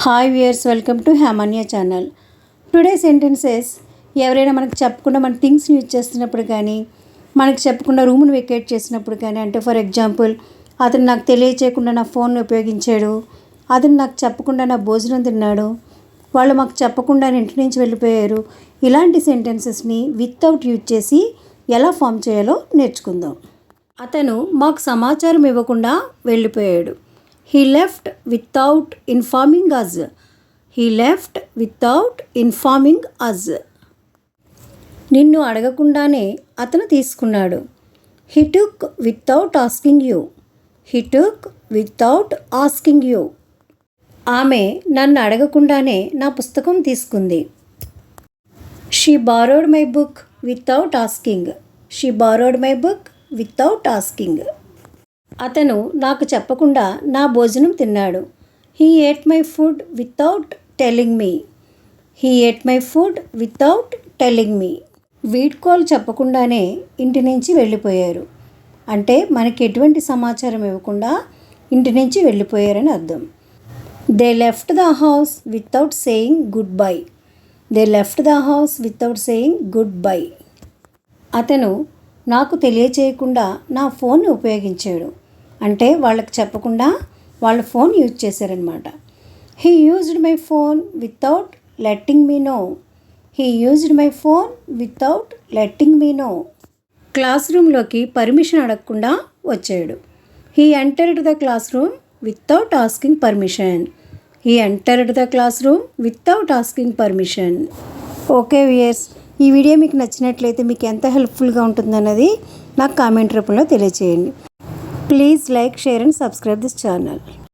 Hi viewers, welcome to హ్యామాన్య channel. Today sentences ఎవరైనా మనకు చెప్పకుండా మన థింగ్స్ని యూజ్ చేస్తున్నప్పుడు కానీ, మనకు చెప్పకుండా రూమ్ని వెకేట్ చేసినప్పుడు కానీ, అంటే ఫర్ ఎగ్జాంపుల్, అతను నాకు తెలియచేయకుండా నా ఫోన్ ఉపయోగించాడు, అతను నాకు చెప్పకుండా నా భోజనం తిన్నాడు, వాళ్ళు మాకు చెప్పకుండా ఇంటి నుంచి వెళ్ళిపోయారు. ఇలాంటి సెంటెన్సెస్ని వితౌట్ యూజ్ చేసి ఎలా ఫామ్ చేయాలో నేర్చుకుందాం. అతను మాకు సమాచారం ఇవ్వకుండా వెళ్ళిపోయాడు. He left without informing us. He left without informing us. నిన్ను అడగకుండానే అతను తీసుకున్నాడు. He took without asking you. He took without asking you. ఆమె నన్ను అడగకుండానే నా పుస్తకం తీసుకుంది. She borrowed my book without asking. She borrowed my book without asking. అతను నాకు చెప్పకుండా నా భోజనం తిన్నాడు. He ate my food without telling me. He ate my food without telling me. వీడ్కోలు చెప్పకుండానే ఇంటి నుంచి వెళ్ళిపోయారు. అంటే మనకి ఎటువంటి సమాచారం ఇవ్వకుండా ఇంటి నుంచి వెళ్ళిపోయారని అర్థం. They left the house without saying goodbye. They left the house without saying goodbye. అతను నాకు తెలియచేయకుండా నా ఫోన్ని ఉపయోగించాడు. అంటే వాళ్ళకి చెప్పకుండా వాళ్ళ ఫోన్ యూజ్ చేశారనమాట. He used my phone without letting me know. He used my phone without letting me know. Class రూమ్లోకి పర్మిషన్ అడగకుండా వచ్చాడు. He entered the classroom without asking permission. He entered the classroom without asking permission. Okay viewers, ఈ video మీకు నచ్చినట్లయితే మీకు ఎంత హెల్ప్ఫుల్గా ఉంటుందన్నది నాకు కామెంట్ రూపంలో తెలియచేయండి. Please like, share and subscribe this channel.